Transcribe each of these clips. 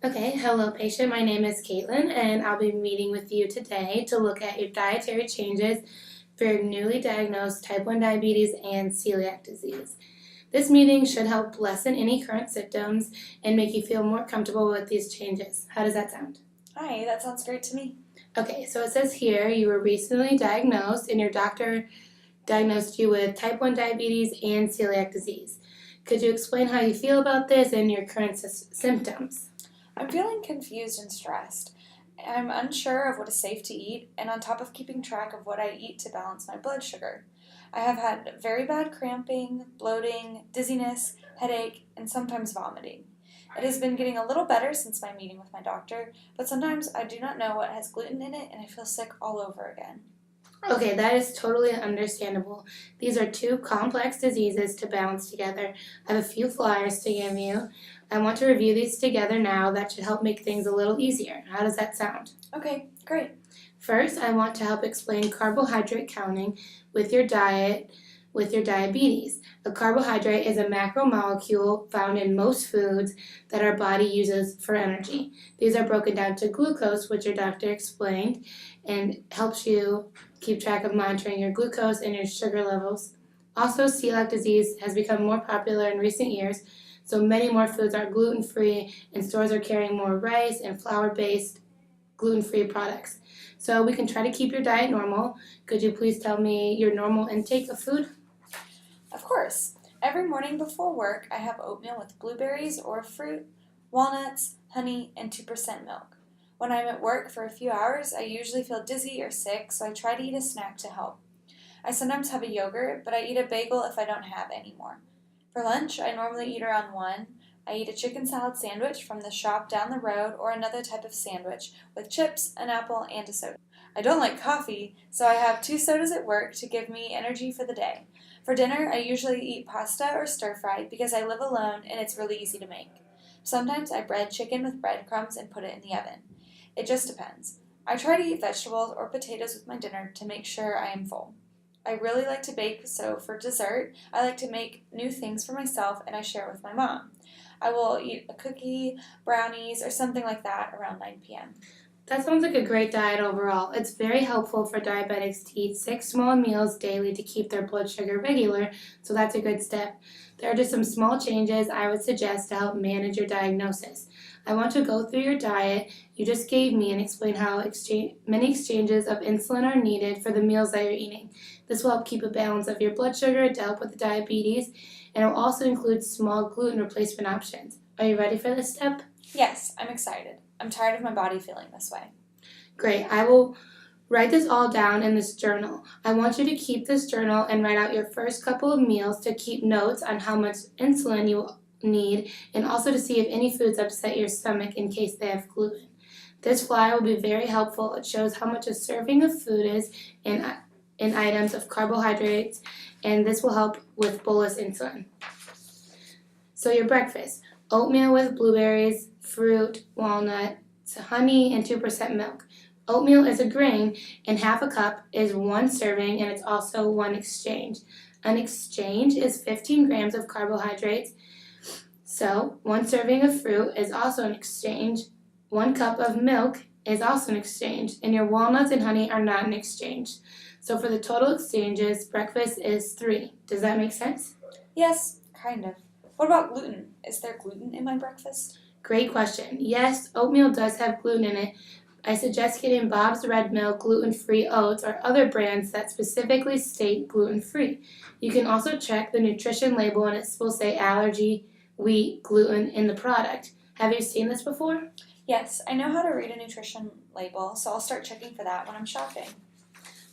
Okay, hello patient. My name is Caitlin and I'll be meeting with you today to look at your dietary changes for your newly diagnosed type 1 diabetes and celiac disease. This meeting should help lessen any current symptoms and make you feel more comfortable with these changes. How does that sound? Hi, that sounds great to me. Okay, so it says here you were recently diagnosed and your doctor diagnosed you with type 1 diabetes and celiac disease. Could you explain how you feel about this and your current symptoms? I'm feeling confused and stressed. I'm unsure of what is safe to eat, and on top of keeping track of what I eat to balance my blood sugar. I have had very bad cramping, bloating, dizziness, headache, and sometimes vomiting. It has been getting a little better since my meeting with my doctor, but sometimes I do not know what has gluten in it and I feel sick all over again. Okay, that is totally understandable. These are two complex diseases to balance together. I have a few flyers to give you. I want to review these together now. That should help make things a little easier. How does that sound? Okay, great. First, I want to help explain carbohydrate counting with your diet with your diabetes. A carbohydrate is a macromolecule found in most foods that our body uses for energy. These are broken down to glucose, which your doctor explained, and helps you keep track of monitoring your glucose and your sugar levels. Also, celiac disease has become more popular in recent years, so many more foods are gluten-free and stores are carrying more rice and flour-based gluten-free products. So we can try to keep your diet normal. Could you please tell me your normal intake of food? Of course. Every morning before work, I have oatmeal with blueberries or fruit, walnuts, honey, and 2% milk. When I'm at work for a few hours, I usually feel dizzy or sick, so I try to eat a snack to help. I sometimes have a yogurt, but I eat a bagel if I don't have any more. For lunch, I normally eat around 1. I eat a chicken salad sandwich from the shop down the road or another type of sandwich with chips, an apple, and a soda. I don't like coffee, so I have 2 sodas at work to give me energy for the day. For dinner, I usually eat pasta or stir fry because I live alone and it's really easy to make. Sometimes I bread chicken with breadcrumbs and put it in the oven. It just depends. I try to eat vegetables or potatoes with my dinner to make sure I am full. I really like to bake, so for dessert, I like to make new things for myself and I share with my mom. I will eat a cookie, brownies, or something like that around 9 p.m. That sounds like a great diet overall. It's very helpful for diabetics to eat 6 small meals daily to keep their blood sugar regular, so that's a good step. There are just some small changes I would suggest to help manage your diagnosis. I want to go through your diet you just gave me and explain how many exchanges of insulin are needed for the meals that you're eating. This will help keep a balance of your blood sugar to help with the diabetes, and it will also include small gluten replacement options. Are you ready for this step? Yes, I'm excited. I'm tired of my body feeling this way. Great. I will write this all down in this journal. I want you to keep this journal and write out your first couple of meals to keep notes on how much insulin you need and also to see if any foods upset your stomach in case they have gluten. This flyer will be very helpful. It shows how much a serving of food is in items of carbohydrates, and this will help with bolus insulin. So your breakfast: oatmeal with blueberries, fruit, walnuts, honey, and 2% milk. Oatmeal is a grain, and half a cup is 1 serving, and it's also 1 exchange. An exchange is 15 grams of carbohydrates, so 1 serving of fruit is also an exchange. 1 cup of milk is also an exchange, and your walnuts and honey are not an exchange. So for the total exchanges, breakfast is 3. Does that make sense? Yes, kind of. What about gluten? Is there gluten in my breakfast? Great question. Yes, oatmeal does have gluten in it. I suggest getting Bob's Red Mill gluten-free oats or other brands that specifically state gluten-free. You can also check the nutrition label and it will say allergy, wheat, gluten in the product. Have you seen this before? Yes, I know how to read a nutrition label, so I'll start checking for that when I'm shopping.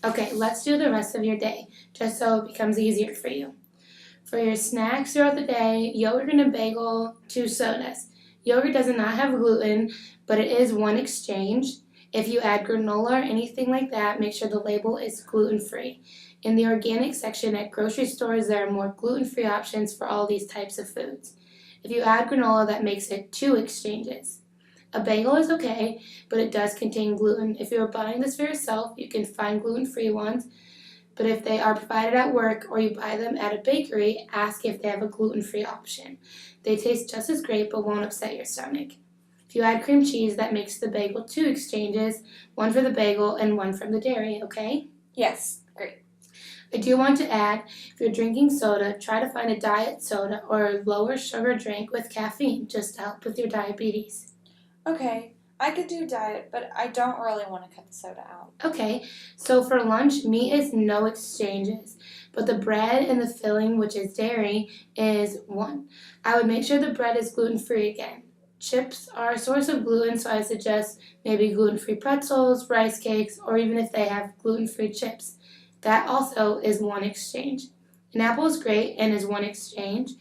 Okay, let's do the rest of your day, just so it becomes easier for you. For your snacks throughout the day, yogurt and a bagel, 2 sodas. Yogurt does not have gluten, but it is 1 exchange. If you add granola or anything like that, make sure the label is gluten-free. In the organic section at grocery stores, there are more gluten-free options for all these types of foods. If you add granola, that makes it 2 exchanges. A bagel is okay, but it does contain gluten. If you are buying this for yourself, you can find gluten-free ones, but if they are provided at work or you buy them at a bakery, ask if they have a gluten-free option. They taste just as great but won't upset your stomach. If If you add cream cheese, that makes the bagel 2 exchanges, one for the bagel and one from the dairy, okay? Yes, great. I do want to add, if you're drinking soda, try to find a diet soda or a lower sugar drink with caffeine just to help with your diabetes. Okay, I could do diet, but I don't really want to cut the soda out. Okay, so for lunch, meat is no exchanges, but the bread and the filling, which is dairy, is 1. I would make sure the bread is gluten-free again. Chips are a source of gluten, so I suggest maybe gluten-free pretzels, rice cakes, or even if they have gluten-free chips. That also is 1 exchange. An apple is great and is 1 exchange,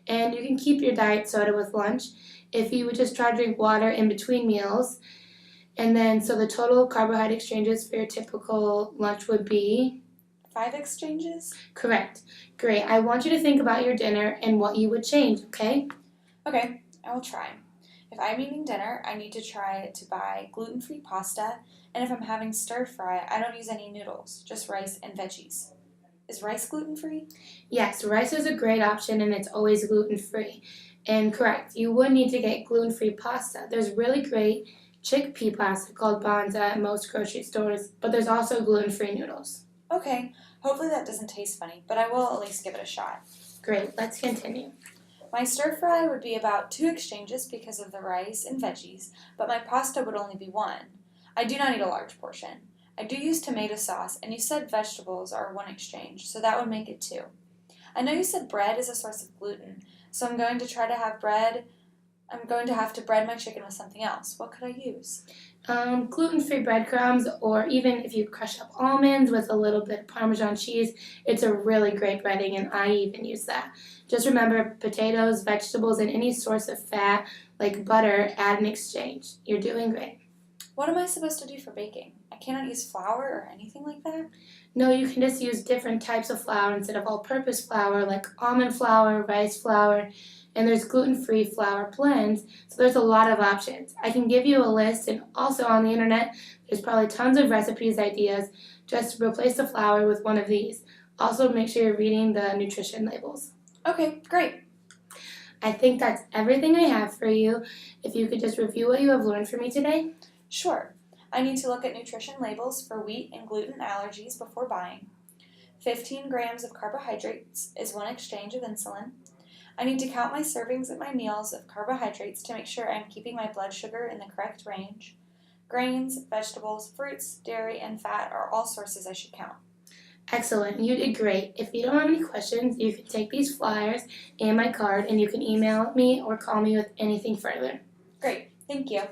and you can keep your diet soda with lunch if you would just try to drink water in between meals. And then, so the total carbohydrate exchanges for your typical lunch would be? 5 exchanges? Correct. Great. I want you to think about your dinner and what you would change, okay? Okay, I will try. If I'm eating dinner, I need to try to buy gluten-free pasta, and if I'm having stir fry, I don't use any noodles, just rice and veggies. Is rice gluten-free? Yes, rice is a great option and it's always gluten-free. And correct, you would need to get gluten-free pasta. There's really great chickpea pasta called Bonza at most grocery stores, but there's also gluten-free noodles. Okay, hopefully that doesn't taste funny, but I will at least give it a shot. Great, let's continue. My stir fry would be about 2 exchanges because of the rice and veggies, but my pasta would only be 1. I do not eat a large portion. I do use tomato sauce, and you said vegetables are 1 exchange, so that would make it 2. I know you said bread is a source of gluten, so I'm going to try to have bread. I'm going to have to bread my chicken with something else. What could I use? Gluten-free breadcrumbs, or even if you crush up almonds with a little bit of Parmesan cheese, it's a really great breading, and I even use that. Just remember, potatoes, vegetables, and any source of fat, like butter, add an exchange. You're doing great. What am I supposed to do for baking? I cannot use flour or anything like that? No, you can just use different types of flour instead of all-purpose flour, like almond flour, rice flour, and there's gluten-free flour blends, so there's a lot of options. I can give you a list, and also on the internet, there's probably tons of recipes ideas. Just replace the flour with one of these. Also, make sure you're reading the nutrition labels. Okay, great. I think that's everything I have for you. If you could just review what you have learned from me today. Sure. I need to look at nutrition labels for wheat and gluten allergies before buying. 15 grams of carbohydrates is 1 exchange of insulin. I need to count my servings at my meals of carbohydrates to make sure I'm keeping my blood sugar in the correct range. Grains, vegetables, fruits, dairy, and fat are all sources I should count. Excellent. You did great. If you don't have any questions, you can take these flyers and my card, and you can email me or call me with anything further. Great. Thank you.